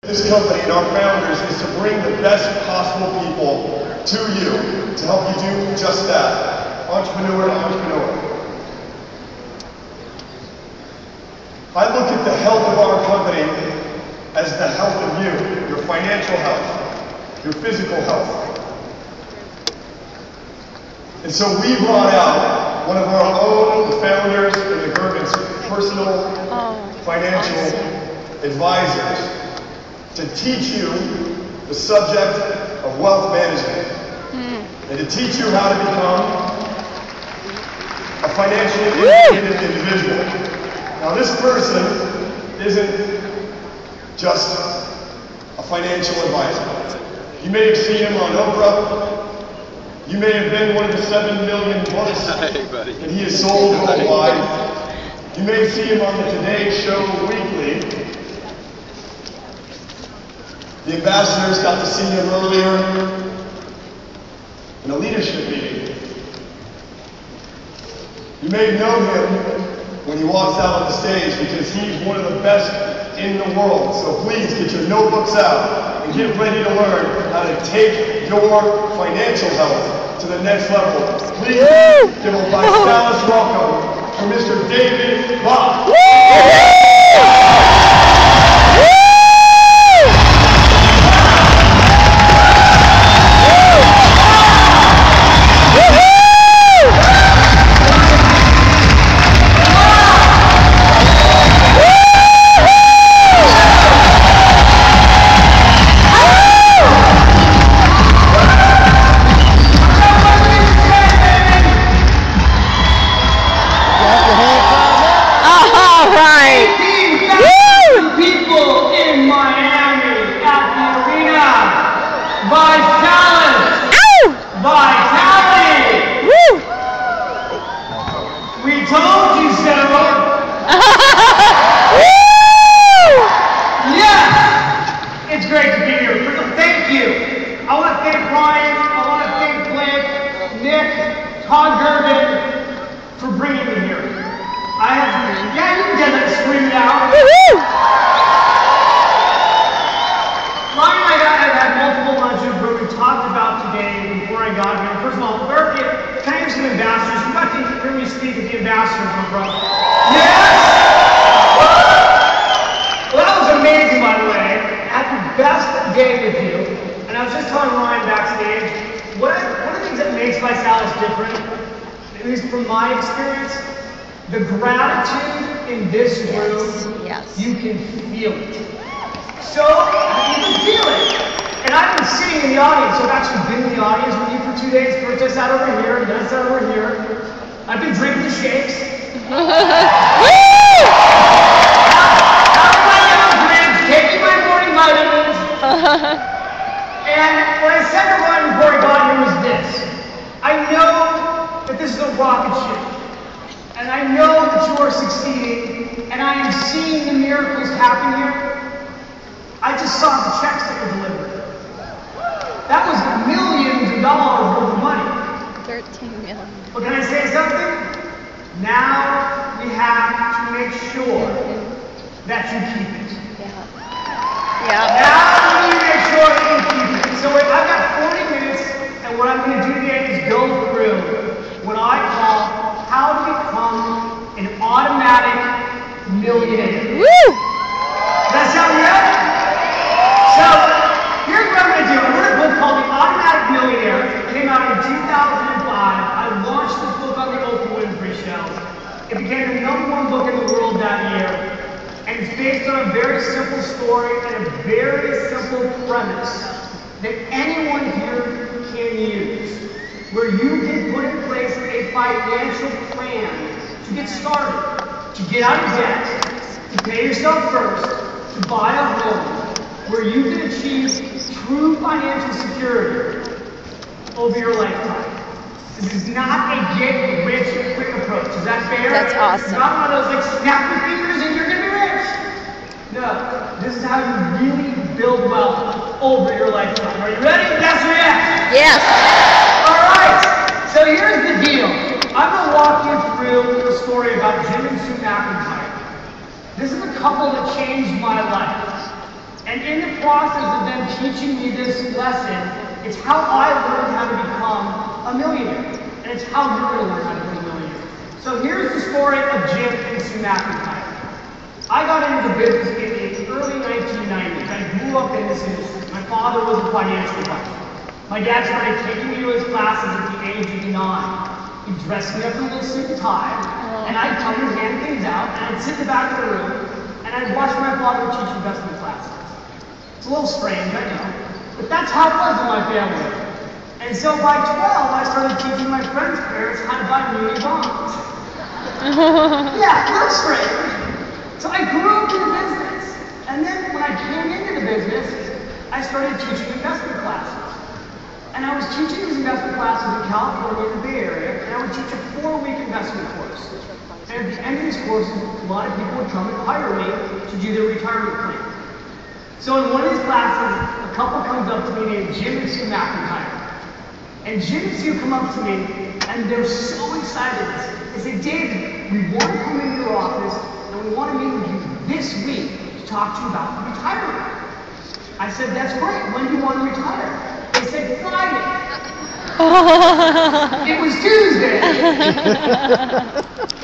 This company and our founders is to bring the best possible people to you to help you do just that. Entrepreneur to entrepreneur. I look at the health of our company as the health of you, your financial health, your physical health. And so we brought out one of our own, the founders and the Gervins, personal financial advisors to teach you the subject of wealth management and to teach you how to become a financially independent individual. Now this person isn't just a financial advisor. You may have seen him on Oprah. You may have been one of the 7 million books that he has sold worldwide. You may see him on the Today Show weekly. The ambassadors got to see him earlier in a leadership meeting. You may know him when he walks out on the stage because he's one of the best in the world. So please get your notebooks out and get ready to learn how to take your financial health to the next level. Please give a Visalis welcome for Mr. David Bach. The gratitude in this room, you can feel it. So, you can feel it. And I've been sitting in the audience, so I've actually been in the audience with you for 2 days. First I sat over here, then I sat over here. I've been drinking the shakes. Having my little drinks, taking my morning vitamins. And what I said to Ryan before I got here was this. I know that this is a rocket ship. And I know that you are succeeding, and I am seeing the miracles happen here. I just saw the checks that were delivered. That was millions of dollars worth of money. 13 million. But can I say something? Now we have to make sure that you keep it. Now we need to make sure that you keep it. So I've got 40 minutes, and what I'm going to do today is go through what I call how to become an automatic millionaire. Woo! Does that sound good? So, here's what I'm going to do. I wrote a book called The Automatic Millionaire. It came out in 2005. I launched this book on the Oprah Winfrey Show. It became the #1 book in the world that year. And it's based on a very simple story and a very simple premise that anyone here can use, where you can put in place a financial plan to get started, to get out of debt, to pay yourself first, to buy a home, where you can achieve true financial security over your lifetime. This is not a get rich quick approach. Is that fair? That's awesome. It's not one of those like snap your fingers and you're going to be rich. No, this is how you really build wealth over your lifetime. Are you ready? Yes or yes? Yes. All right. So here's the deal. I'm going to walk you through a story about Jim and Sue McIntyre. This is a couple that changed my life. And in the process of them teaching me this lesson, it's how I learned how to become a millionaire. And it's how you're going to learn how to become a millionaire. So here's the story of Jim and Sue McIntyre. I got into the business in the early 1990s. I grew up in this industry. My father was a financial advisor. My dad started taking me to his classes at the age of 9. He'd dress me up in a little suit and tie, and I'd come and hand things out, and I'd sit in the back of the room, and I'd watch my father teach investment classes. It's a little strange, I know, but that's how it was in my family. And so by 12, I started teaching my friends' parents how to buy muni bonds. Yeah, that's strange. So I grew up in the business, and then when I came into the business, I started teaching investment classes. And I was teaching these investment classes in California, in the Bay Area, and I would teach a 4-week investment course. And at the end of these courses, a lot of people would come and hire me to do their retirement plan. So in one of these classes, a couple comes up to me named Jim and Sue McIntyre. And Jim and Sue come up to me, and they're so excited. They say, David, we want to come into your office, and we want to meet with you this week to talk to you about retirement. I said, that's great. When do you want to retire? They said, Friday. It was Tuesday.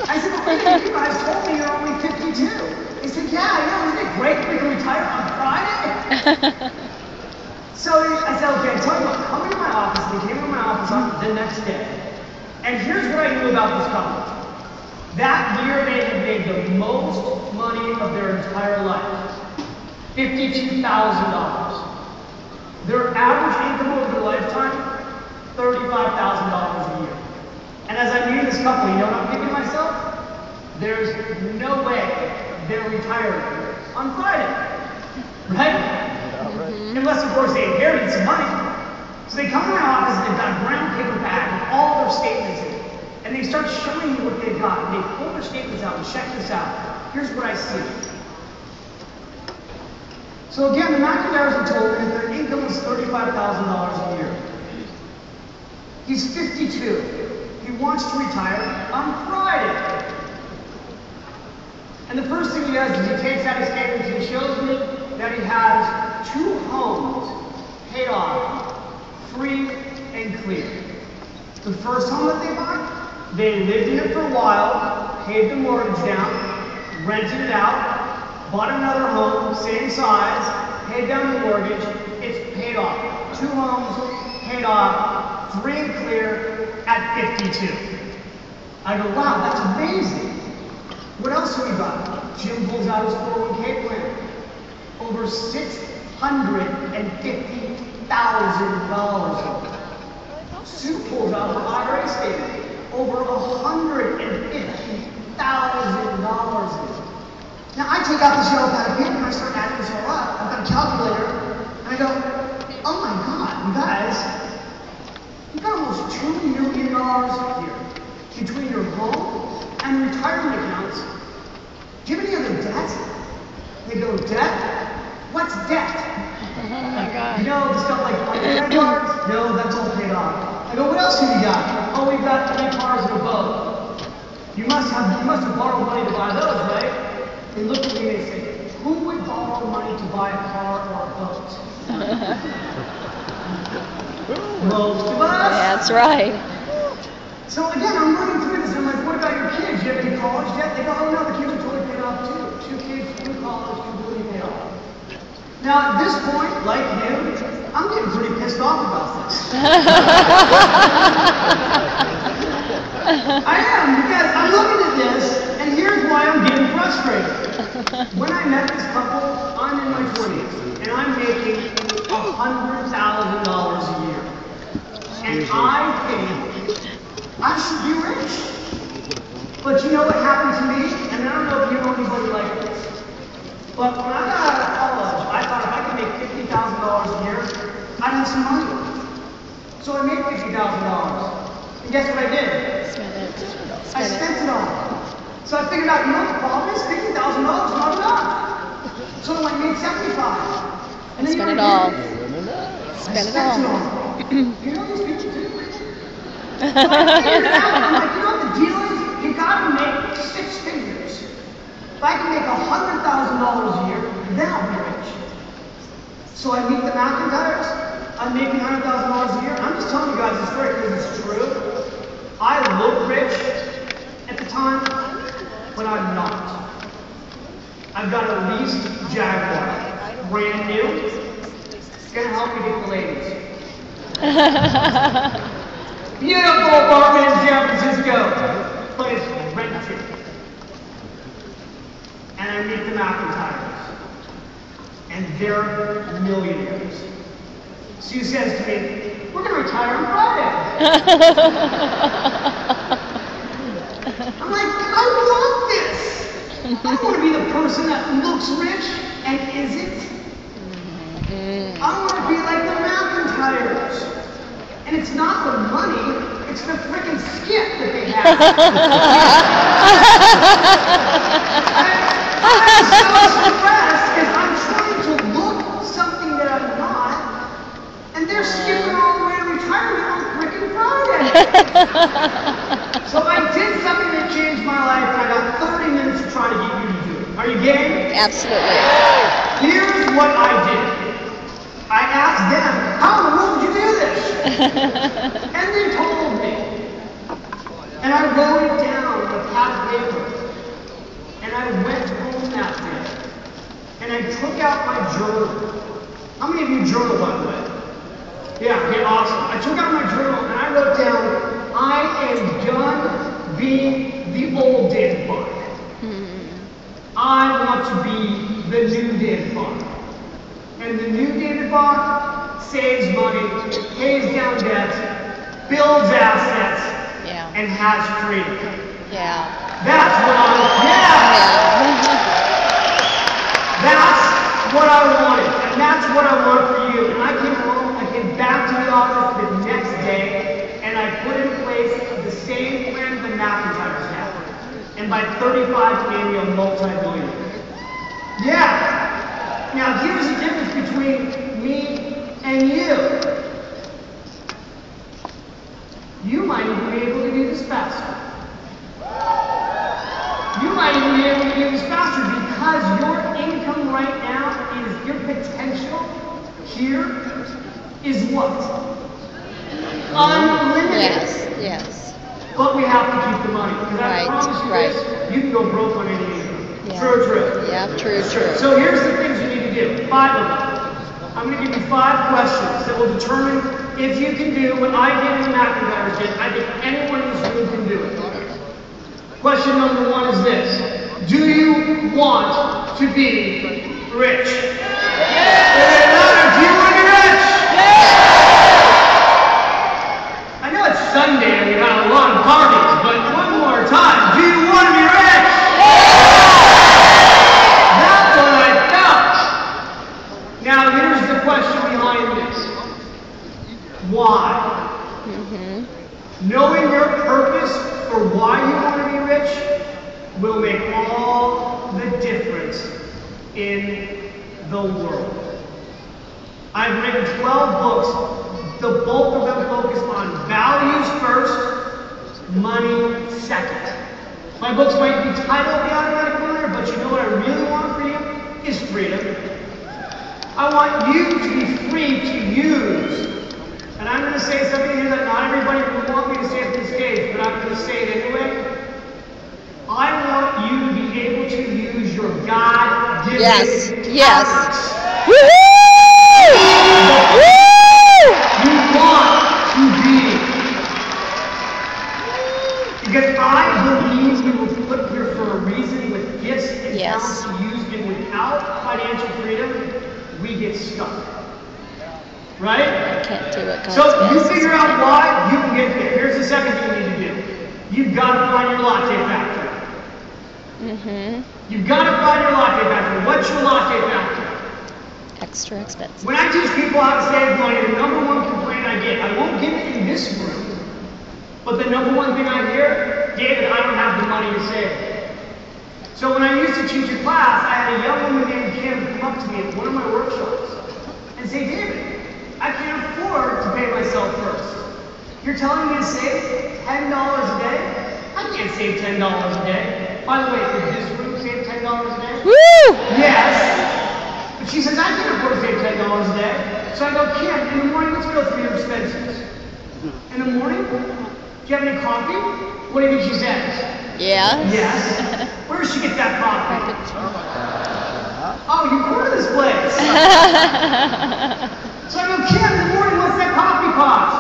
I said, well, you guys told me you're only 52. They said, yeah, I know. Isn't it great we can retire on Friday? So I said, okay, tell you what, come into my office. They came into my office on the next day. And here's what I knew about this couple. That year they had made the most money of their entire life. $52,000. Their average income over their lifetime, $35,000 a year. And as I'm meeting this couple, you know what I'm thinking to myself? There's no way they're retiring on Friday, right? Unless, of course, they inherited some money. So they come to my office and they've got a brown paper bag with all their statements in it. And they start showing me what they've got. And they pull their statements out and check this out. Here's what I see. So again, the McIntyres have told me that their income was $35,000 a year. He's 52. He wants to retire on Friday. And the first thing he does is he takes out his statements and he shows me that he has 2 homes paid off, free and clear. The first home that they bought, they lived in it for a while, paid the mortgage down, rented it out, bought another home, same size, paid down the mortgage, it's paid off. 2 homes paid off, free and clear at 52. I go, wow, that's amazing. What else have we got? Jim pulls out his 401k plan. Over $650,000. Sue pulls out her IRA statement. Over $150,000. Now I take out this yellow pad of paper and I start adding this all up. I've got a calculator and I go, oh my God, you guys, you've got almost $2 million here between your home and retirement accounts. Do you have any other debt? They go, debt? What's debt? Oh my God. You know, the stuff like credit cards? No, that's all paid off. I go, what else have you got? Oh, we've got 3 cars and a boat. You must have borrowed money to buy those, right? They look at me and they say, who would borrow money to buy a car or a boat? Most of us. That's right. So again, I'm running through this, and I'm like, what about your kids? Do you have any college debt? They go, oh no, the kids are totally paid off too. 2 kids, 2 college, completely paid off. Now at this point, like you, I'm getting pretty pissed off about this. I am, because I'm looking at this, and here's why I'm getting frustrated. When I met this couple, I'm in my 20s, and I'm making $100,000 a year. And I think I should be rich. But you know what happened to me? And I don't know if you know anybody like this. But when I got out of college, I thought if I could make $50,000 a year, I'd have some money. So I made $50,000. And guess what I did? I spent it all. So I figured out, you know what the problem is? $50,000 is not enough. So I made $75,000. And then Spend it all. Spend it all. You know these people do. So I figured it out. I'm like, you know what the deal is? You gotta make 6 figures. If I can make $100,000 a year, then I'll be rich. So I meet the McIntyres. I'm making $100,000 a year. I'm just telling you guys this story because it's true. I look rich at the time, but I'm not. I've got a leased Jaguar, brand new. It's gonna help me get the ladies. Beautiful apartment in San Francisco, but it's rented. And I meet the McIntyres, and they're millionaires. Sue says to me, "We're gonna retire on Friday." I'm like, I want this. I don't want to be the person that looks rich and isn't. I want to be like the McIntyres. And it's not the money, it's the freaking skip that they have. I'm so stressed because I'm trying to look something that I'm not, and they're skipping all the way to retirement on freaking Friday. So I did something that changed my life, and I got 30 minutes to try to get you to do it. Are you game? Absolutely. Here's what I did. I asked them, how in the world did you do this? And they told me. And I wrote it down on a pad of paper. And I went home that day. And I took out my journal. How many of you journal, by the way? Yeah, okay, awesome. I took out my journal and I wrote down, I am done being the old Dan Bach. I want to be the new Dan Bach. And the new David Bach saves money, pays down debt, builds assets, and has freedom. Yeah. That's what I want. That's what I wanted. And that's what I want for you. And I came home, I came back to the office the next day, and I put in place the same plan the McIntyres had. And by 35, made me a multi-millionaire. Yeah. Now here's the difference between me and you. You might even be able to do this faster. You might even be able to do this faster because your income right now is, your potential here is what? Unlimited. Yes, yes. But we have to keep the money. Because I promise you this, you can go broke on any income. Yeah. True or true? Yeah, true, true. So here's the things you need to do. 5 of them. I'm going to give you 5 questions that will determine if you can do what I did and McIntyre did. I think anyone in this room can do it. Question number 1 is this. Do you want to be rich? Do you want to be rich? I know it's Sunday and we got a lot of parties, but one more time. Do you want to be rich? That's what I felt. Now here's the question behind this. Why? Knowing your purpose for why you want to be rich will make all the difference in the world. I've written 12 books. The bulk of them focus on values first, money second. My books might be titled The Automatic Millionaire, but you know what I really want for you is freedom. I want you to be free to use. And I'm going to say something here that not everybody will want me to say at this stage, but I'm going to say it anyway. I want you to be able to use your God-given Yes, yes. talents. Woo-hoo! You want to be. Because I believe we were put here for a reason with gifts and talents to use, and without financial freedom, we get stuck. Right? Can't do it. So you figure out why, you can get there. Here's the second thing you need to do. You've got to find your latte factory. You've got to find your latte factory. What's your latte factory? Extra expensive. When I teach people how to save money, the number 1 complaint I get, I won't give it in this room, but the number 1 thing I hear, David, I don't have the money to save. So when I used to teach a class, I had a young woman named Kim come up to me at one of my workshops and say, David, I can't afford to pay myself first. You're telling me to save $10 a day? I can't save $10 a day. By the way, could this room save $10 a day? Woo! Yes. But she says, I can't afford to save $10 a $10 a day. So I go, Kim, in the morning, let's go through your expenses. In the morning, do you have any coffee? What do you think she says? Yes. Yes. Where does she get that coffee? Oh, you go to this place. So I go, Kim, in the morning, what's that coffee cost?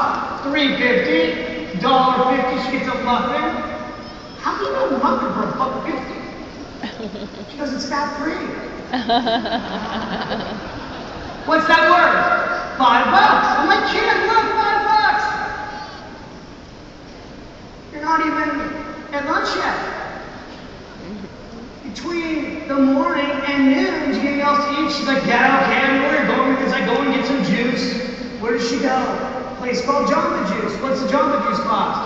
$3.50, $1.50. She gets a muffin. How do you know muffin for $1.50? She goes, it's fat free. What's that worth? $5. I'm like, kid, look, $5. You're not even at lunch yet. Between the morning and noon, do you get anything else to eat? She's like, yeah, okay, I know where you're going because I go and get some juice. Where does she go? A place called Jamba Juice. What's the Jamba Juice cost?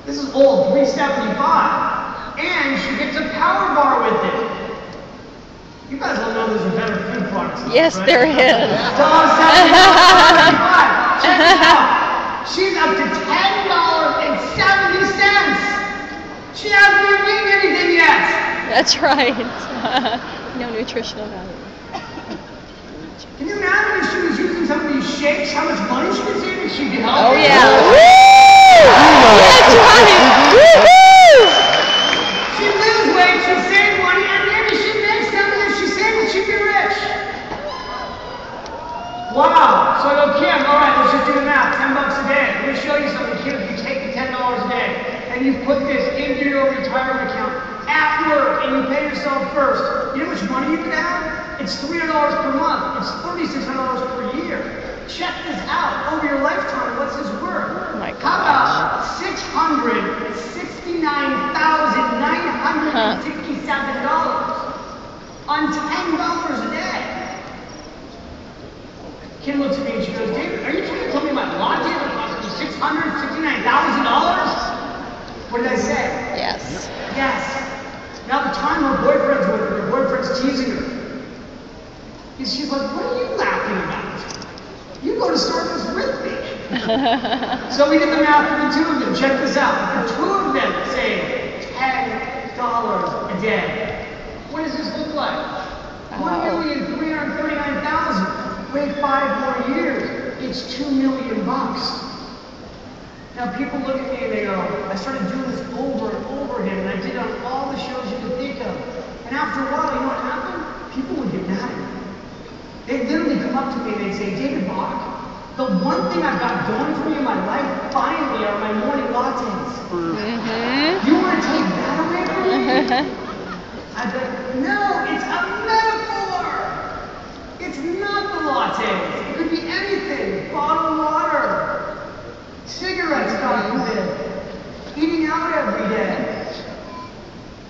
This is old, $3.75. And she gets a power bar with it. You guys all know there's a better food products. Yes, right? there is. Check it out. She's up to $10.70. She hasn't even eaten anything yet. That's right. No nutritional value. Can you imagine if she was using some of these shakes, how much money she could save if she could help? Oh, her? yeah. Woo! That's right. Woo-hoo! She'd lose weight, she'd save money, and maybe she'd make something. If she saved it, she'd be rich. Wow. So I go, Kim, all right, let's just do the math. $10 a day. Let me show you something, Kim. If you take the $10 a day and you put this into your retirement account at work and you pay yourself first, you know how much money you could have? It's $300 per month. It's $3,600 per year. Check this out. Over your lifetime, what's this worth? Oh my How about $669,967 on $10 a day? Kim looks at me and she goes, David, are you trying to tell me my latte will cost me $669,000? What did I say? Yes. Yes. Now the time her boyfriend's with her boyfriend's teasing her. And she's like, what are you laughing about? You go to Starbucks with me. So we did the math for the two of them. Check this out. The two of them save $10 a day. What does this look like? $1,339,000. Wait 5 more years. It's $2 million. Now people look at me and they go, I started doing this over and over again, and I did it on all the shows you could think of. And after a while, you know what happened? People would get mad at me. They'd literally come up to me and they'd say, David Bach, the one thing I've got going for me in my life finally are my morning lattes. You want to take that away from me? I'd be like, no, it's a metaphor. It's not the lattes. It could be anything. Bottled water. Cigarettes, God forbid. Eating out every day.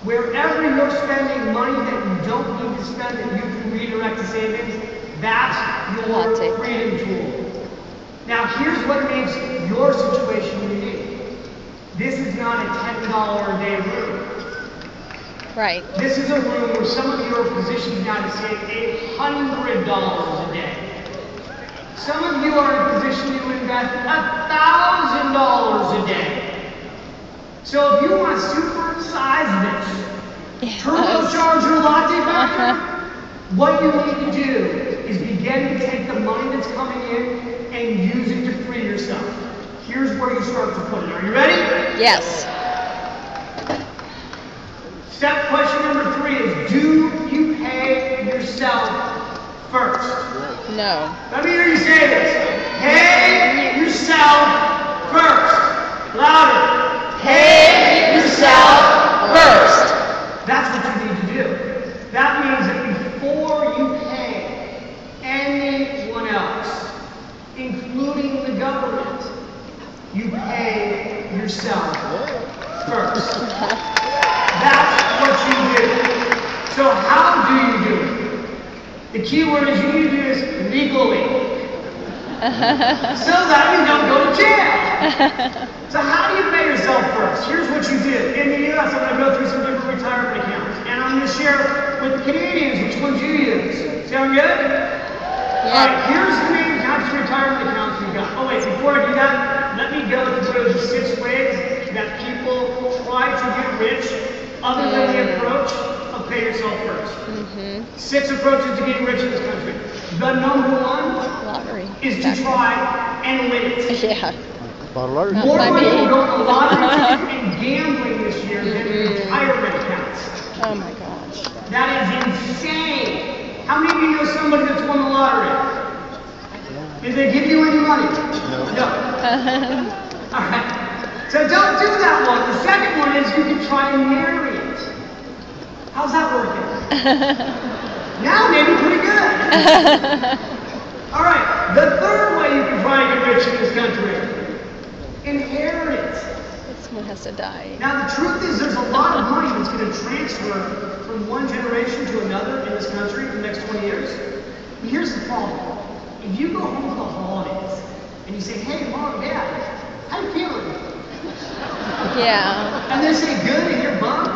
Wherever you're spending money that you don't need to spend that you can redirect to savings, that's your freedom tool. Now here's what makes your situation unique. This is not a $10 a day room. Right. This is a room where some of you are positioned now to save $800 a day. Some of you are in a position to invest $1,000 a day. So if you want to supersize this, turbocharge your latte factor, what you need to do is begin to take the money that's coming in and use it to free yourself. Here's where you start to put it. Are you ready? Yes. Step question number 3 is, do you pay yourself first? No. Let me hear you say this. Pay yourself first. Louder. Pay yourself first. That's what you need to do. That means that before you pay anyone else, including the government, you pay yourself first. That's what you do. So how do you do it? The key word is you need to do this legally. So that you don't go to jail. So how do you pay yourself first? Here's what you do. In the US, I'm going to go through some different retirement accounts. And I'm going to share with the Canadians which ones you use. Sound good? Yeah. Alright, here's the main types of retirement accounts we've got. Oh wait, before I do that, let me go through the 6 ways that people try to get rich other than the approach of pay yourself first. 6 approaches to getting rich in this country. the number one Lottery. is to try and win it. Yeah. More money will go to lottery tickets and gambling this year than retirement accounts. Oh my gosh. That is insane. How many of you know somebody that's won the lottery? Did they give you any money? No. All right. So don't do that one. The second one is you can try and marry it. How's that working? Now maybe pretty good. All right. The third way you can try and get rich in this country. Inheritance. Someone has to die. Now the truth is there's a lot of money that's going to transfer from one generation to another in this country in the next 20 years. But here's the problem. If you go home for the holidays and you say, hey, Mom, Dad, how you feeling? Yeah. And they say good and you're bummed.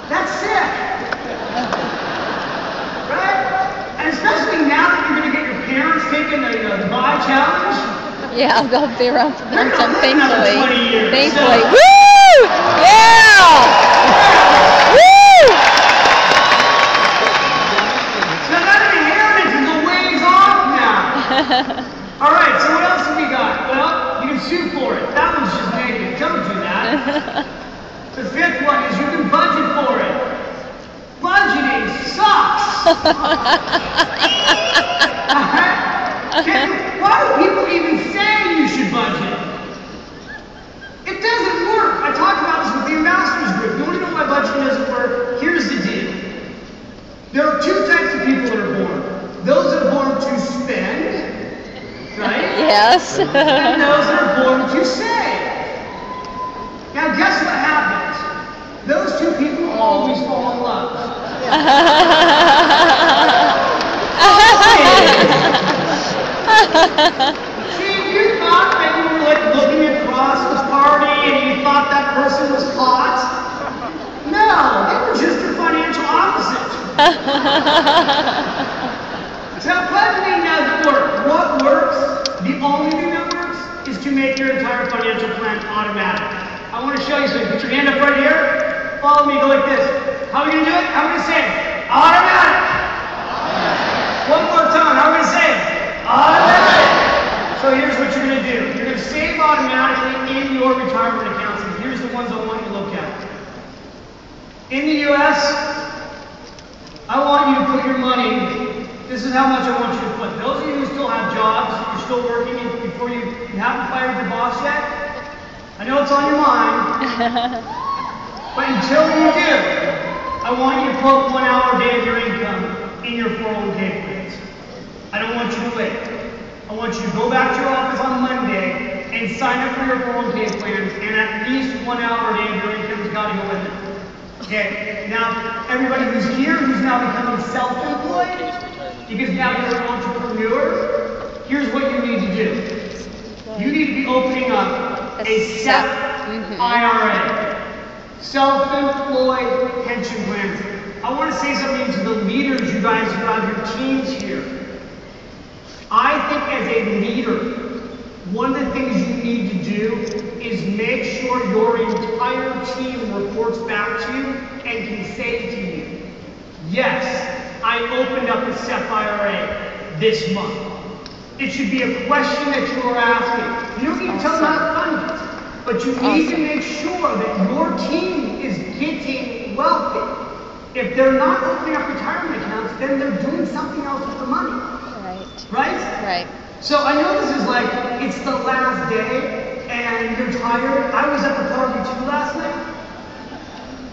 That's sick. Right? And especially now that you're going to get your parents taking the Bach challenge. Yeah, they'll be around for They're long gonna time, live another 20 thankfully. years, Thankfully. so- Woo! Yeah! Woo! So that inheritance is a ways off now. All right, so what else have we got? Well, you can sue for it. That one's just negative. Don't do that. The fifth one is you can budget for it. Budgeting sucks. Why do people even say you should budget? It doesn't work. I talked about this with the ambassadors group. You want to know why budgeting doesn't work? Here's the deal. There are two types of people that are born. Those that are born to spend, right? Yes. And those that are born to save. Now guess what happens? Those two people always fall in love. See, if you thought that you were like looking across the party and you thought that person was hot, no, they were just your financial opposite. So budgeting doesn't work. What works, the only thing that works, is to make your entire financial plan automatic. I want to show you something. Put your hand up right here. Follow me, go like this. How are we going to do it? How are we going to say it? Automatic. One more time. How are we going to say it? Automatic. So here's what you're going to do. You're going to save automatically in your retirement accounts. And here's the ones I want you to look at. In the U.S., I want you to put your money, this is how much I want you to put. Those of you who still have jobs, you're still working, before you haven't fired your boss yet, I know it's on your mind, but until you do, I want you to put 1 hour a day of your income in your 401k plans. I don't want you to wait. I want you to go back to your office on Monday and sign up for your 401k plans, and at least 1 hour a day of your income has got to go in there. Okay, now everybody who's here, who's now becoming self-employed, because now you're an entrepreneur, here's what you need to do. You need to be opening up a SEP IRA, self-employed pension plan. I want to say something to the leaders, you guys who have your teams here. I think as a leader, one of the things you need to do is make sure your entire team reports back to you and can say to you, yes, I opened up a SEP IRA this month. It should be a question that you are asking. You don't need to tell them how to fund it, but you need to make sure that your team is getting wealthy. If they're not opening up retirement accounts, then they're doing something else with the money. Right? Right. So I know this is like, it's the last day and you're tired. I was at the party too last night.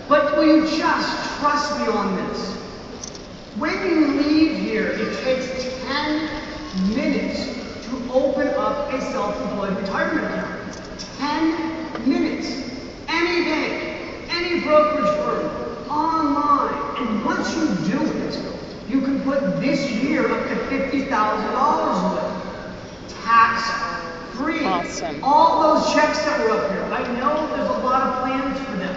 But will you just trust me on this? When you leave here, it takes 10 minutes to open up a self-employed retirement account. 10 minutes. Any bank, any brokerage firm, online. And once you do it, you can put this year up to $50,000 away. Tax-free. Awesome. All those checks that were up here. I know there's a lot of plans for them.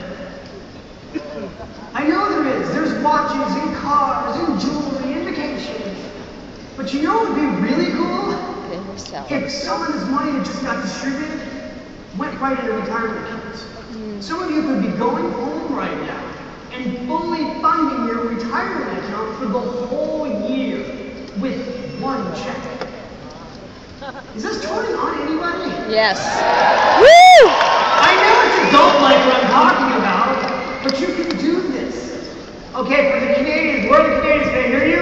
I know there is. There's watches and cars and jewelry and vacations. But you know what would be really cool? If some of this money that just got distributed went right into retirement accounts. Some of you could be going home right now and fully funding your retirement account for the whole double check. Is this turning on anybody? Yes. Woo! I know it's adult-like what I'm talking about, but you can do this. Okay, for the Canadians, where are the Canadians? Can I hear you?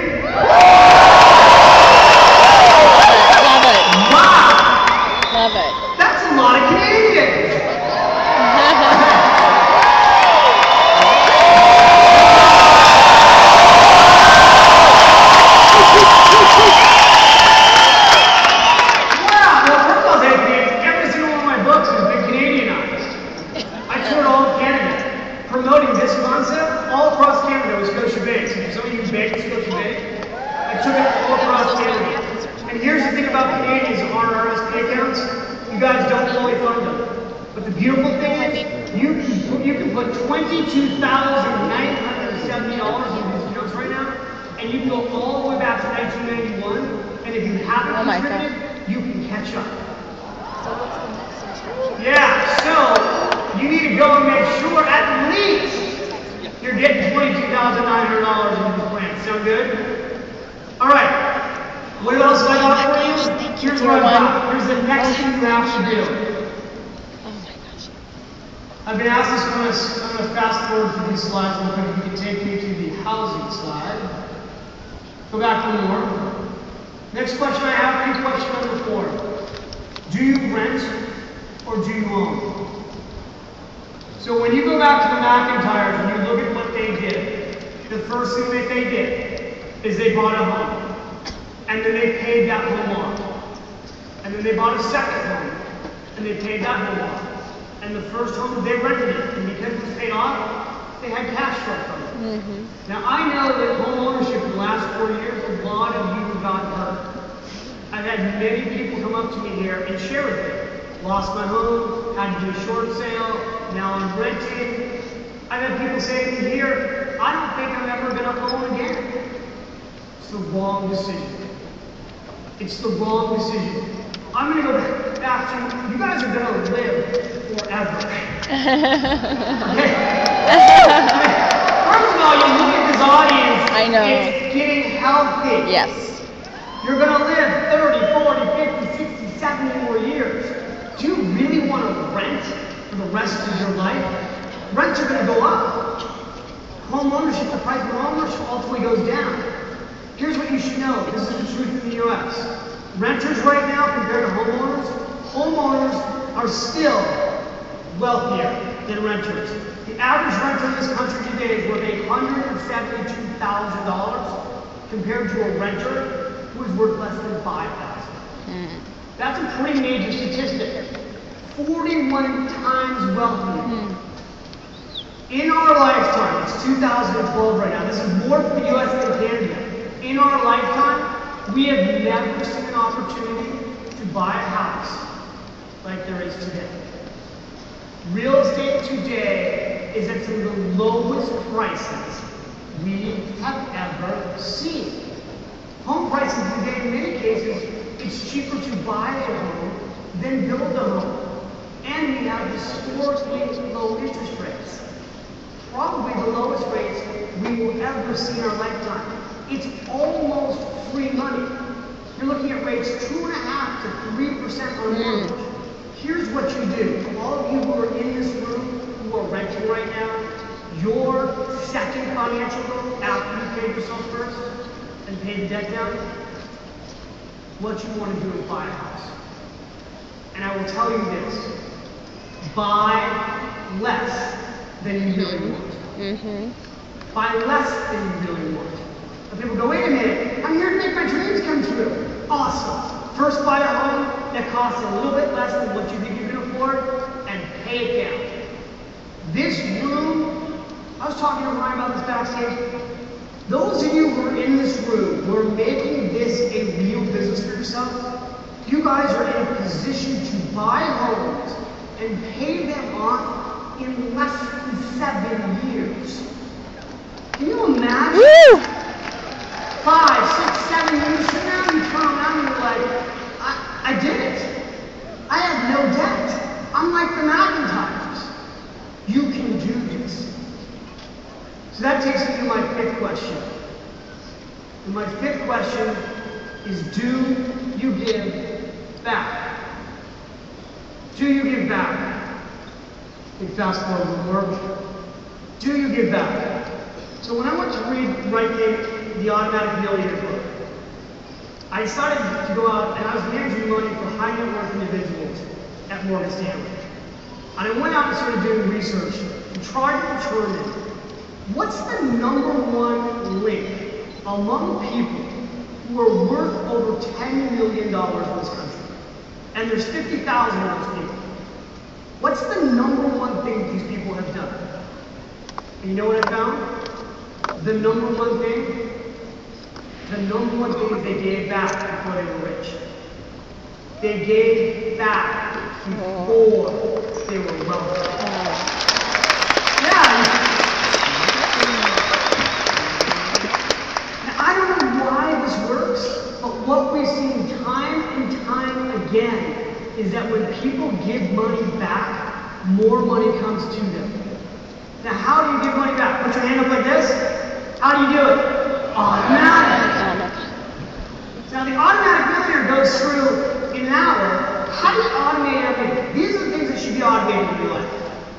Love it. Wow! Love it. That's a lot of Canadians! Wow! Well, first of all, every single one of my books has been Canadianized. I toured all of Canada, promoting this concept all across Canada with Scotia Bay. So some of you bake at Scotia Bay. I took it all across Canada. And here's the thing about Canadians on our RSP accounts. You guys don't fully fund them. But the beautiful thing is, you can put $22,970 in these accounts right now, and you can go all the way back to 1991, and if you haven't contributed, you can catch up. So what's the next instruction? Yeah, so you need to go and make sure at least you're getting $22,900 in this plan. Sound good? All right. What else have I got for you? Here's what I've got. Here's the next thing you have to do. Oh my gosh. I've been asked this, I'm going to fast forward through these slides real quick. If you can take me to the housing slide. Go back to more. Next question I have for you, question number 4. Do you rent or do you own? So when you go back to the McIntyres and you look at what they did, the first thing that they did is they bought a home. And then they paid that home off. And then they bought a second home. And they paid that home off. And the first home, they rented it. And because it was paid off, they had cash flow from it. Now, I know that home ownership in the last 4 years, a lot of you have gotten hurt. I've had many people come up to me here and share with me. Lost my home, had to do a short sale, now I'm renting. I've had people say to me here, I don't think I'm ever going to own again. It's the wrong decision. It's the wrong decision. I'm going to go back to, you guys are going to live forever. Okay? First of all, you look at this audience, I know. It's getting healthy. Yes. You're going to live 30, 40, 50, 60, 70 more years. Do you really want to rent for the rest of your life? Rents are going to go up. Home ownership, the price of home ownership ultimately goes down. Here's what you should know. This is the truth in the U.S. Renters right now compared to homeowners are still wealthier than renters. The average renter in this country today is worth $172,000 compared to a renter who is worth less than $5,000. That's a pretty major statistic. 41 times wealthier. In our lifetime, it's 2012 right now. This is more for the U.S. than Canada. In our lifetime, we have never seen an opportunity to buy a house like there is today. Real estate today is at some of the lowest prices we have ever seen. Home prices today, in many cases, it's cheaper to buy a home than build a home. And we have historically low interest rates. Probably the lowest rates we will ever see in our lifetime. It's almost free money. You're looking at rates 2.5% to 3% on mortgage. Here's what you do. For all of you who are in this room, who are renting right now, your second financial goal after you pay yourself first and pay the debt down, what you want to do is buy a house. And I will tell you this, buy less than you really want. Buy less than you really want. And people go, wait a minute, I'm here to make my dreams come true. Awesome. First buy a home that costs a little bit less than what you think you can afford and pay it down. This room, I was talking to Ryan about this backstage. Those of you who are in this room who are making this a real business for yourself, you guys are in a position to buy homes and pay them off in less than 7 years. Can you imagine? Woo! 5, 6, 7 years from now, you turn around and you're like, I did it. I have no debt. I'm like the McIntyres. You can do this. So that takes me to my 5th question. And my 5th question is, do you give back? Do you give back? We fast forward to work. Do you give back? So when I went to write the Automatic Millionaire book, I decided to go out and I was managing money for high net worth individuals at Morgan Stanley. And I went out and started doing research to try to determine what's the #1 link among people who are worth over $10 million in this country. And there's 50,000 of those people. What's the #1 thing these people have done? And you know what I found? The #1 thing? The #1 thing is they gave back before they were rich. They gave back before they were wealthy. Yeah. Now, I don't know why this works, but what we've seen time and time again is that when people give money back, more money comes to them. Now, how do you give money back? Put your hand up like this. How do you do it? Automatic. Now, the automatic millionaire goes through in an hour. How do you automate everything? These are the things that should be automated in your life.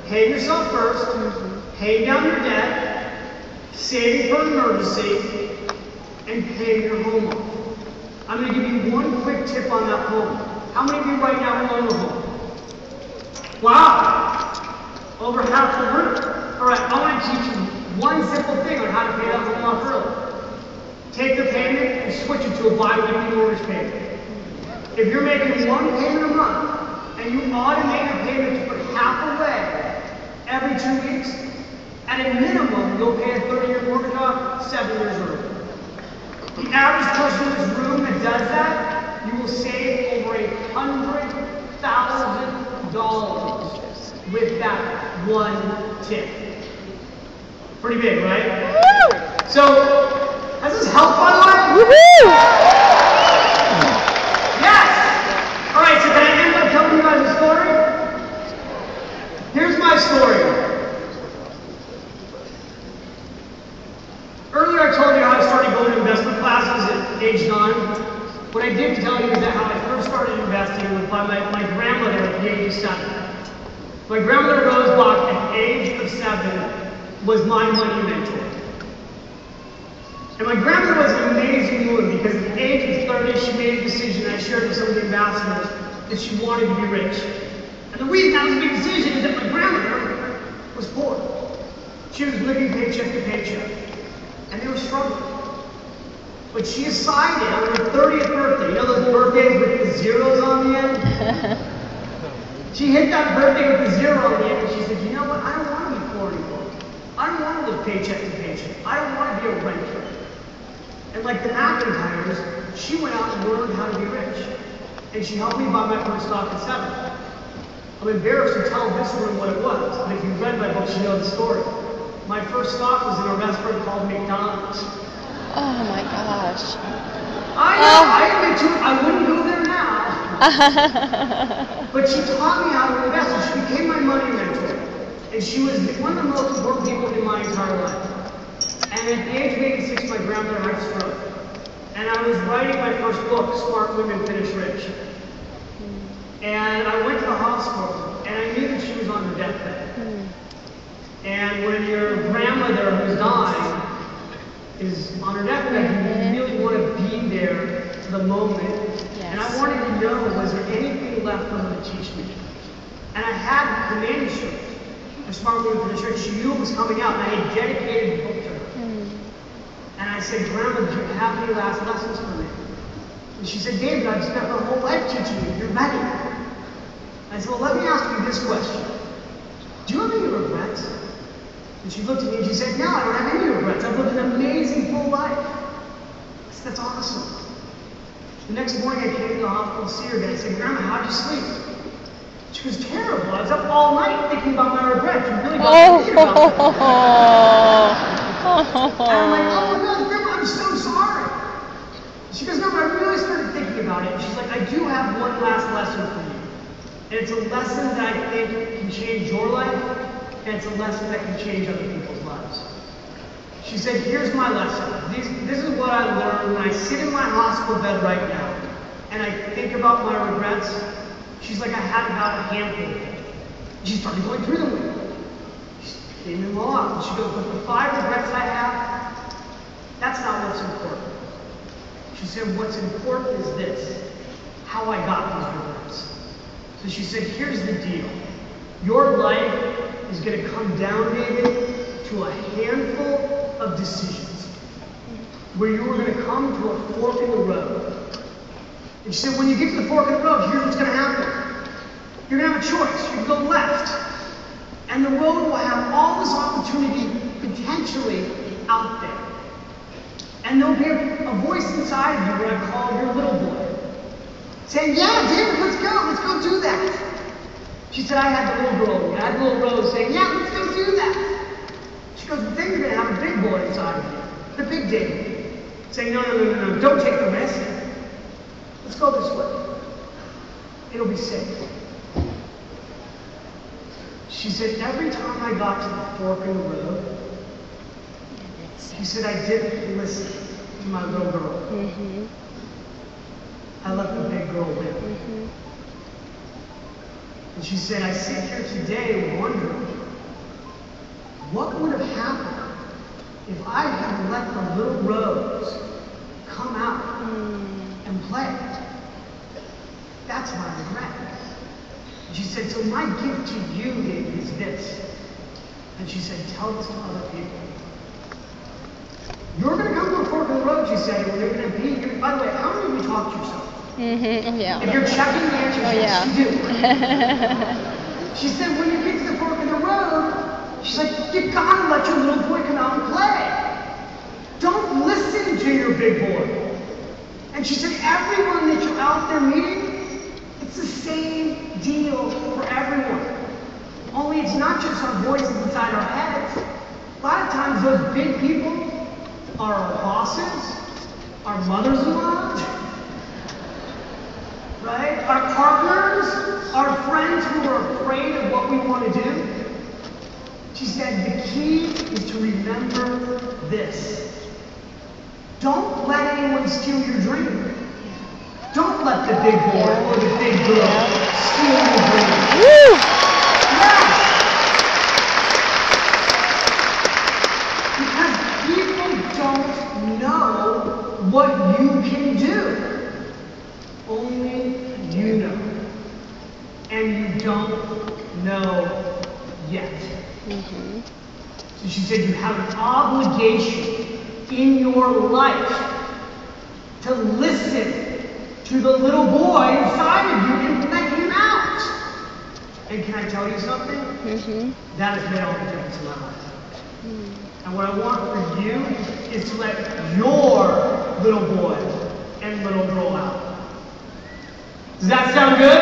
Paying yourself first, paying down your debt, saving for an emergency, and paying your home off. I'm going to give you one quick tip on that home. How many of you right now own a home? Wow! Over half the room. All right, I want to teach you one simple thing on how to pay that home off early. Take the payment and switch it to a bi-weekly mortgage payment. If you're making one payment a month and you automate your payment to put half away every 2 weeks, at a minimum, you'll pay a 30-year mortgage off 7 years early. The average person in this room that does that, you will save over $100,000 with that one tip. Pretty big, right? Woo! So, has this helped, by the way? Woohoo! Yes! Alright, so can I end up telling you guys a story? Here's my story. Earlier I told you how I started going to investment classes at age 9. What I didn't tell you is that how I first started investing was by my grandmother at the age of 7. My grandmother Rose Bach at the age of 7 was my money mentor. And my grandmother was an amazing woman because at the age of 30, she made a decision, I shared with some of the ambassadors, that she wanted to be rich. And the reason that was a big decision is that my grandmother was poor. She was living paycheck to paycheck. And they were struggling. But she decided on her 30th birthday, you know those birthdays with the zeros on the end? She hit that birthday with the 0 on the end and she said, you know what, I don't want to be poor anymore. I don't want to live paycheck to paycheck. I don't want to be a renter. And like the McIntyres, she went out and learned how to be rich. And she helped me buy my first stock at 7. I'm embarrassed to tell this room what it was, but if you've read my book, you know the story. My first stock was in a restaurant called McDonald's. Oh my gosh. I know, I admit to it, I wouldn't go there now. But she taught me how to invest, and she became my money mentor. And she was one of the most important people in my entire life. And at the age of 86, my grandmother had a stroke. And I was writing my first book, Smart Women Finish Rich. And I went to the hospital, and I knew that she was on her deathbed. And when your grandmother who's dying is on her deathbed, you really want to be there for the moment. Yes. And I wanted to know, was there anything left for her to teach me? And I had the manuscript. The Smart Women Finish Rich. She knew it was coming out, and I had dedicated the book to her. And I said, Grandma, do you have any last lessons for me? And she said, David, I've spent my whole life teaching you. You're ready. I said, well, let me ask you this question. Do you have any regrets? And she looked at me and she said, no, I don't have any regrets. I've lived an amazing full life. I said, that's awesome. The next morning I came to the hospital to see her again. I said, Grandma, how'd you sleep? She was terrible. I was up all night thinking about my regrets. You really got to think about that. And I'm like, oh my God, Grandma, I'm so sorry. She goes, no, but I really started thinking about it. And she's like, I do have one last lesson for you. And it's a lesson that I think can change your life, and it's a lesson that can change other people's lives. She said, here's my lesson. This is what I learned when I sit in my hospital bed right now and I think about my regrets. She's like, I had about a handful of them. She started going through them with me. She came them all up. And she goes, but the 5 regrets I have, that's not what's important. She said, what's important is this, how I got these regrets. So she said, here's the deal. Your life is going to come down, David, to a handful of decisions where you are going to come to a fork in the road. And she said, when you get to the fork in the road, here's what's going to happen. You're going to have a choice. You can go left, and the road will have all this opportunity potentially out there. And there'll be a voice inside of you, what I call your little boy, saying, yeah, David, let's go do that. She said, I had the little girl, I had the little Rose saying, yeah, let's go do that. She goes, but then you're going to have a big boy inside of you, the big David, saying, no, don't take the risk. Let's go this way. It'll be safe. She said, every time I got to the fork in the road, she said, I didn't listen to my little girl. Mm-hmm. I let the big girl win. Mm-hmm. And she said, I sit here today wondering, what would have happened if I had let the little Rose come out and play? That's my regret. And she said, so my gift to you, David, is this. And she said, tell this to other people. You're going to come to a fork in the road, she said, and you're going to be, by the way, how many of you talk to yourself? Mm-hmm. Yeah. If you're checking the answers, yes, you do. She said, when you get to the fork in the road, she's like, you gotta let your little boy come out and play. Don't listen to your big boy. And she said, everyone that you're out there meeting, it's the same deal for everyone. Only it's not just our voices inside our heads. A lot of times those big people are our bosses, our mothers-in-law, right? Our partners, our friends who are afraid of what we want to do. She said, the key is to remember this. Don't let anyone steal your dream. Don't let the big boy or the big girl steal your dream. Woo! Yes. Because people don't know what you can do. Only you know. And you don't know yet. Mm-hmm. So she said you have an obligation in your life to listen to the little boy inside of you and let him out. And can I tell you something? Mm-hmm. That has made all the difference in my life. And what I want for you is to let your little boy and little girl out. Does that sound good?